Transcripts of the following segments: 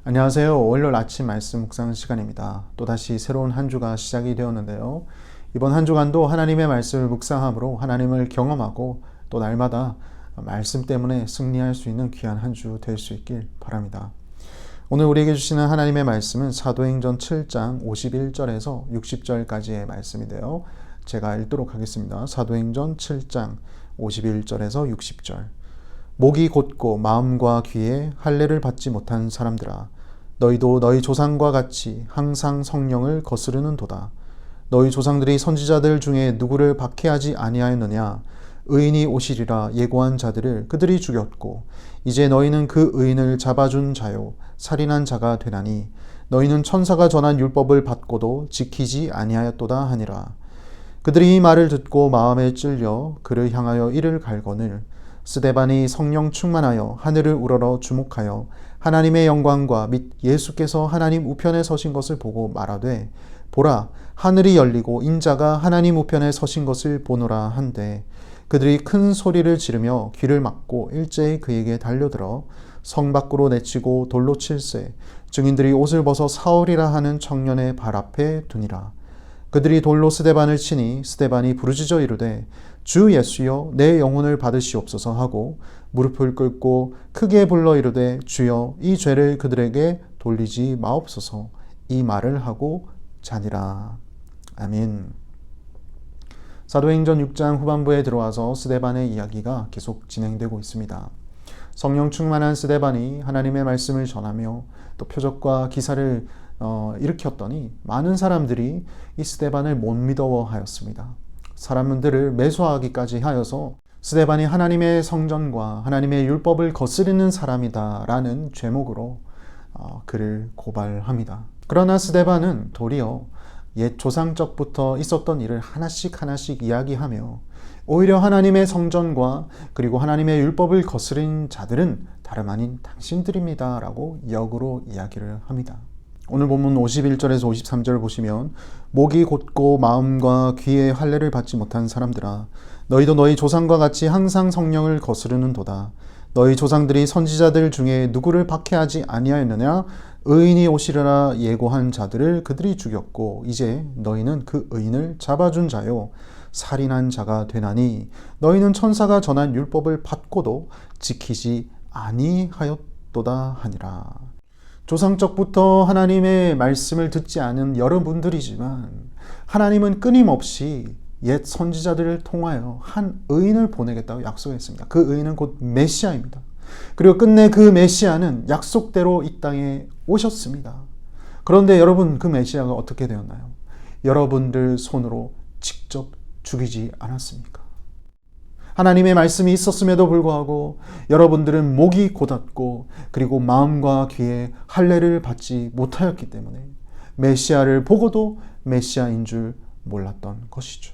안녕하세요. 월요일 아침 말씀 묵상 시간입니다. 또다시 새로운 한 주가 시작이 되었는데요. 이번 한 주간도 하나님의 말씀을 묵상함으로 하나님을 경험하고 또 날마다 말씀 때문에 승리할 수 있는 귀한 한 주 될 수 있길 바랍니다. 오늘 우리에게 주시는 하나님의 말씀은 사도행전 7장 51절에서 60절까지의 말씀인데요. 제가 읽도록 하겠습니다. 사도행전 7장 51절에서 60절. 목이 곧고 마음과 귀에 할례를 받지 못한 사람들아, 너희도 너희 조상과 같이 항상 성령을 거스르는도다. 너희 조상들이 선지자들 중에 누구를 박해하지 아니하였느냐? 의인이 오시리라 예고한 자들을 그들이 죽였고, 이제 너희는 그 의인을 잡아준 자요 살인한 자가 되나니, 너희는 천사가 전한 율법을 받고도 지키지 아니하였도다 하니라. 그들이 이 말을 듣고 마음에 찔려 그를 향하여 이를 갈거늘, 스데반이 성령 충만하여 하늘을 우러러 주목하여 하나님의 영광과 및 예수께서 하나님 우편에 서신 것을 보고 말하되, 보라, 하늘이 열리고 인자가 하나님 우편에 서신 것을 보노라 한데, 그들이 큰 소리를 지르며 귀를 막고 일제히 그에게 달려들어 성 밖으로 내치고 돌로 칠세, 증인들이 옷을 벗어 사울이라 하는 청년의 발 앞에 두니라. 그들이 돌로 스데반을 치니 스데반이 부르짖어 이르되, 주 예수여 내 영혼을 받으시옵소서 하고 무릎을 꿇고 크게 불러 이르되, 주여 이 죄를 그들에게 돌리지 마옵소서. 이 말을 하고 자니라. 아멘. 사도행전 6장 후반부에 들어와서 스데반의 이야기가 계속 진행되고 있습니다. 성령 충만한 스데반이 하나님의 말씀을 전하며 또 표적과 기사를 일으켰더니 많은 사람들이 이 스데반을 못 믿어하였습니다. 사람들을 매수하기까지 하여서 스데반이 하나님의 성전과 하나님의 율법을 거스르는 사람이다 라는 죄목으로 그를 고발합니다. 그러나 스데반은 도리어 옛 조상적부터 있었던 일을 하나씩 이야기하며, 오히려 하나님의 성전과 그리고 하나님의 율법을 거스른 자들은 다름 아닌 당신들입니다 라고 역으로 이야기를 합니다. 오늘 본문 51절에서 53절 보시면, 목이 곧고 마음과 귀에 할례를 받지 못한 사람들아, 너희도 너희 조상과 같이 항상 성령을 거스르는도다. 너희 조상들이 선지자들 중에 누구를 박해하지 아니하였느냐? 의인이 오시리라 예고한 자들을 그들이 죽였고, 이제 너희는 그 의인을 잡아준 자요 살인한 자가 되나니, 너희는 천사가 전한 율법을 받고도 지키지 아니하였도다 하니라. 조상적부터 하나님의 말씀을 듣지 않은 여러분들이지만, 하나님은 끊임없이 옛 선지자들을 통하여 한 의인을 보내겠다고 약속했습니다. 그 의인은 곧 메시아입니다. 그리고 끝내 그 메시아는 약속대로 이 땅에 오셨습니다. 그런데 여러분, 그 메시아가 어떻게 되었나요? 여러분들 손으로 직접 죽이지 않았습니까? 하나님의 말씀이 있었음에도 불구하고 여러분들은 목이 곧았고 그리고 마음과 귀에 할례를 받지 못하였기 때문에 메시아를 보고도 메시아인 줄 몰랐던 것이죠.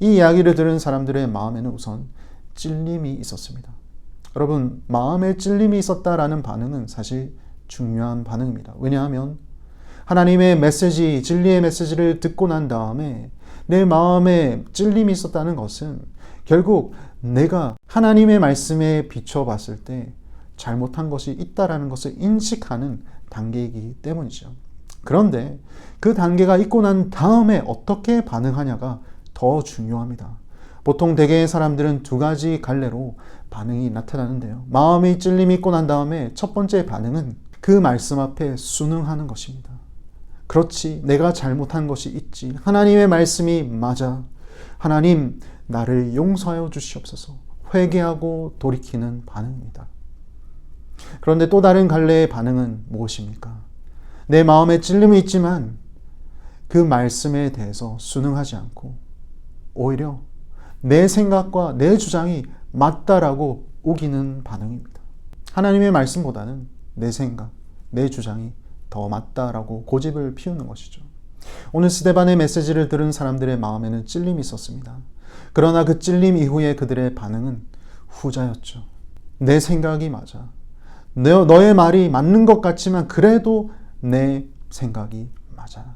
이 이야기를 들은 사람들의 마음에는 우선 찔림이 있었습니다. 여러분, 마음에 찔림이 있었다라는 반응은 사실 중요한 반응입니다. 왜냐하면 하나님의 메시지, 진리의 메시지를 듣고 난 다음에 내 마음에 찔림이 있었다는 것은 결국 내가 하나님의 말씀에 비춰봤을 때 잘못한 것이 있다라는 것을 인식하는 단계이기 때문이죠. 그런데 그 단계가 있고 난 다음에 어떻게 반응하냐가 더 중요합니다. 보통 대개의 사람들은 두 가지 갈래로 반응이 나타나는데요. 마음의 찔림이 있고 난 다음에 첫 번째 반응은 그 말씀 앞에 순응하는 것입니다. 그렇지, 내가 잘못한 것이 있지. 하나님의 말씀이 맞아. 하나님, 나를 용서하여 주시옵소서. 회개하고 돌이키는 반응입니다. 그런데 또 다른 갈래의 반응은 무엇입니까? 내 마음에 찔림이 있지만 그 말씀에 대해서 순응하지 않고 오히려 내 생각과 내 주장이 맞다라고 우기는 반응입니다. 하나님의 말씀보다는 내 생각, 내 주장이 더 맞다라고 고집을 피우는 것이죠. 오늘 스데반의 메시지를 들은 사람들의 마음에는 찔림이 있었습니다. 그러나 그 찔림 이후에 그들의 반응은 후자였죠. 내 생각이 맞아. 너의 말이 맞는 것 같지만 그래도 내 생각이 맞아.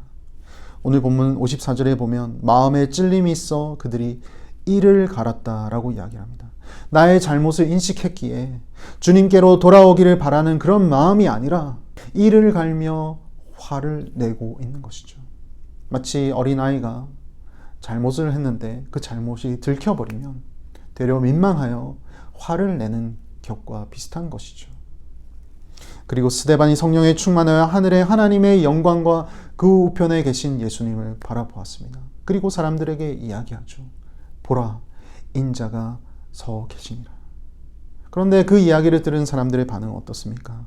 오늘 본문 54절에 보면 마음에 찔림이 있어 그들이 이를 갈았다라고 이야기합니다. 나의 잘못을 인식했기에 주님께로 돌아오기를 바라는 그런 마음이 아니라 이를 갈며 화를 내고 있는 것이죠. 마치 어린아이가 잘못을 했는데 그 잘못이 들켜버리면 되려 민망하여 화를 내는 격과 비슷한 것이죠. 그리고 스데반이 성령에 충만하여 하늘의 하나님의 영광과 그 우편에 계신 예수님을 바라보았습니다. 그리고 사람들에게 이야기하죠. 보라, 인자가 서 계시니라. 그런데 그 이야기를 들은 사람들의 반응은 어떻습니까?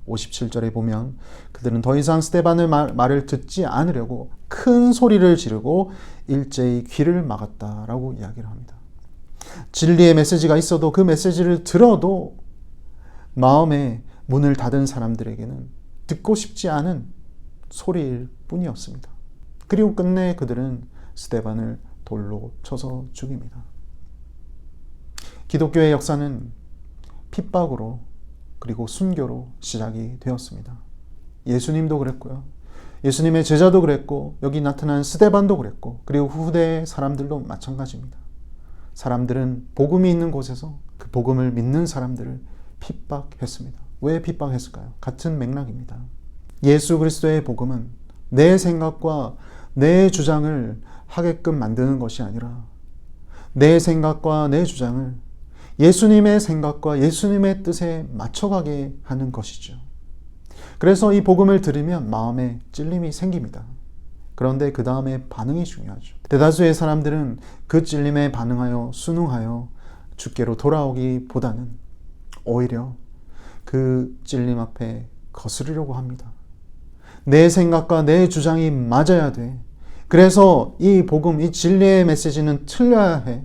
57절에 보면 그들은 더 이상 스데반의 말을 듣지 않으려고 큰 소리를 지르고 일제히 귀를 막았다라고 이야기를 합니다. 진리의 메시지가 있어도 그 메시지를 들어도 마음에 문을 닫은 사람들에게는 듣고 싶지 않은 소리일 뿐이었습니다. 그리고 끝내 그들은 스데반을 돌로 쳐서 죽입니다. 기독교의 역사는 핍박으로 그리고 순교로 시작이 되었습니다. 예수님도 그랬고요. 예수님의 제자도 그랬고 여기 나타난 스데반도 그랬고 그리고 후대의 사람들도 마찬가지입니다. 사람들은 복음이 있는 곳에서 그 복음을 믿는 사람들을 핍박했습니다. 왜 핍박했을까요? 같은 맥락입니다. 예수 그리스도의 복음은 내 생각과 내 주장을 하게끔 만드는 것이 아니라 내 생각과 내 주장을 예수님의 생각과 예수님의 뜻에 맞춰가게 하는 것이죠. 그래서 이 복음을 들으면 마음에 찔림이 생깁니다. 그런데 그 다음에 반응이 중요하죠. 대다수의 사람들은 그 찔림에 반응하여 순응하여 주께로 돌아오기보다는 오히려 그 찔림 앞에 거스르려고 합니다. 내 생각과 내 주장이 맞아야 돼. 그래서 이 복음, 이 진리의 메시지는 틀려야 해.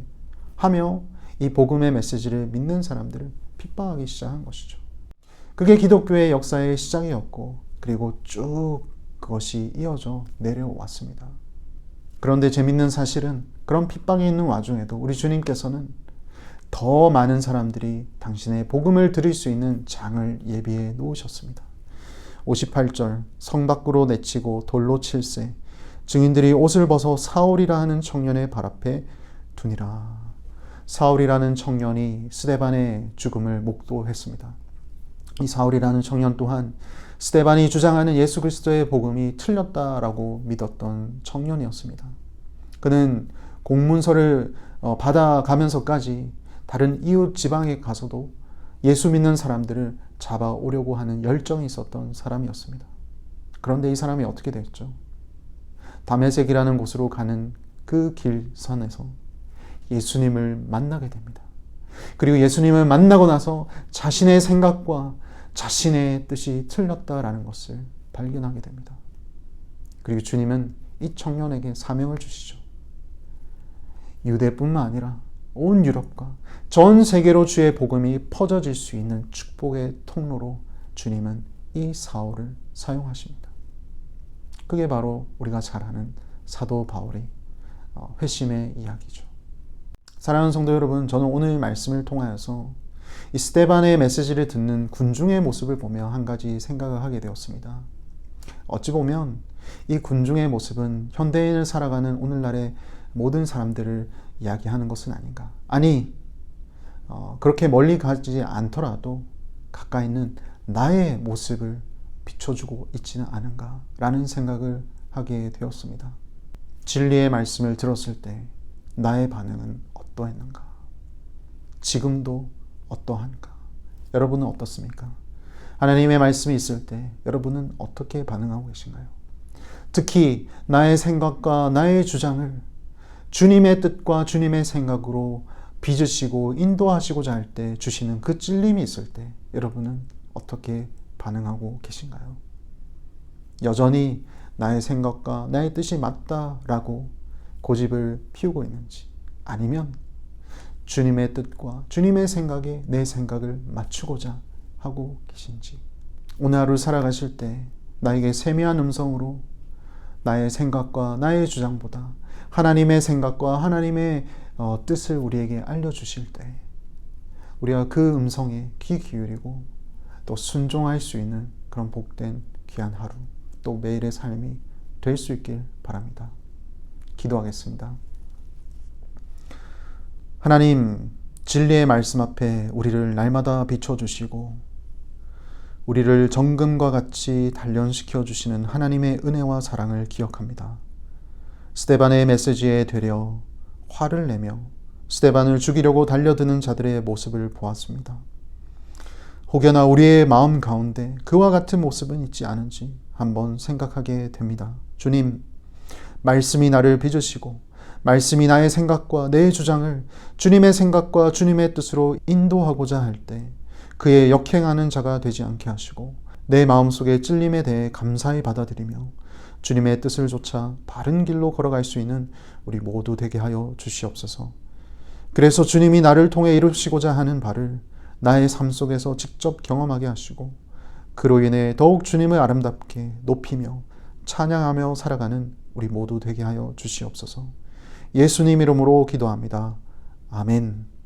하며 이 복음의 메시지를 믿는 사람들을 핍박하기 시작한 것이죠. 그게 기독교의 역사의 시작이었고 그리고 쭉 그것이 이어져 내려왔습니다. 그런데 재밌는 사실은 그런 핍박이 있는 와중에도 우리 주님께서는 더 많은 사람들이 당신의 복음을 들을 수 있는 장을 예비해 놓으셨습니다. 58절 성 밖으로 내치고 돌로 칠세 증인들이 옷을 벗어 사울이라 하는 청년의 발 앞에 두니라. 사울이라는 청년이 스데반의 죽음을 목도했습니다. 이 사울이라는 청년 또한 스데반이 주장하는 예수 그리스도의 복음이 틀렸다라고 믿었던 청년이었습니다. 그는 공문서를 받아가면서까지 다른 이웃 지방에 가서도 예수 믿는 사람들을 잡아오려고 하는 열정이 있었던 사람이었습니다. 그런데 이 사람이 어떻게 됐죠? 다메섹이라는 곳으로 가는 그 길선에서 예수님을 만나게 됩니다. 그리고 예수님을 만나고 나서 자신의 생각과 자신의 뜻이 틀렸다라는 것을 발견하게 됩니다. 그리고 주님은 이 청년에게 사명을 주시죠. 유대뿐만 아니라 온 유럽과 전 세계로 주의 복음이 퍼져질 수 있는 축복의 통로로 주님은 이 사울을 사용하십니다. 그게 바로 우리가 잘 아는 사도 바울의 회심의 이야기죠. 사랑하는 성도 여러분, 저는 오늘 말씀을 통하여서 이 스데반의 메시지를 듣는 군중의 모습을 보며 한 가지 생각을 하게 되었습니다. 어찌 보면 이 군중의 모습은 현대인을 살아가는 오늘날의 모든 사람들을 이야기하는 것은 아닌가. 아니, 그렇게 멀리 가지 않더라도 가까이 있는 나의 모습을 비춰주고 있지는 않은가라는 생각을 하게 되었습니다. 진리의 말씀을 들었을 때 나의 반응은 어떠했는가? 지금도 어떠한가? 여러분은 어떻습니까? 하나님의 말씀이 있을 때 여러분은 어떻게 반응하고 계신가요? 특히 나의 생각과 나의 주장을 주님의 뜻과 주님의 생각으로 빚으시고 인도하시고자 할 때 주시는 그 찔림이 있을 때 여러분은 어떻게 반응하고 계신가요? 여전히 나의 생각과 나의 뜻이 맞다라고 고집을 피우고 있는지, 아니면 주님의 뜻과 주님의 생각에 내 생각을 맞추고자 하고 계신지, 오늘 하루 살아가실 때 나에게 세미한 음성으로 나의 생각과 나의 주장보다 하나님의 생각과 하나님의 뜻을 우리에게 알려주실 때 우리가 그 음성에 귀 기울이고 또 순종할 수 있는 그런 복된 귀한 하루, 또 매일의 삶이 될 수 있길 바랍니다. 기도하겠습니다. 하나님, 진리의 말씀 앞에 우리를 날마다 비춰주시고 우리를 정금과 같이 단련시켜 주시는 하나님의 은혜와 사랑을 기억합니다. 스데반의 메시지에 되려 화를 내며 스데반을 죽이려고 달려드는 자들의 모습을 보았습니다. 혹여나 우리의 마음 가운데 그와 같은 모습은 있지 않은지 한번 생각하게 됩니다. 주님, 말씀이 나를 빚으시고 말씀이 나의 생각과 내 주장을 주님의 생각과 주님의 뜻으로 인도하고자 할 때 그의 역행하는 자가 되지 않게 하시고 내 마음속의 찔림에 대해 감사히 받아들이며 주님의 뜻을 좇아 바른 길로 걸어갈 수 있는 우리 모두 되게 하여 주시옵소서. 그래서 주님이 나를 통해 이루시고자 하는 바를 나의 삶 속에서 직접 경험하게 하시고 그로 인해 더욱 주님을 아름답게 높이며 찬양하며 살아가는 우리 모두 되게 하여 주시옵소서. 예수님 이름으로 기도합니다. 아멘.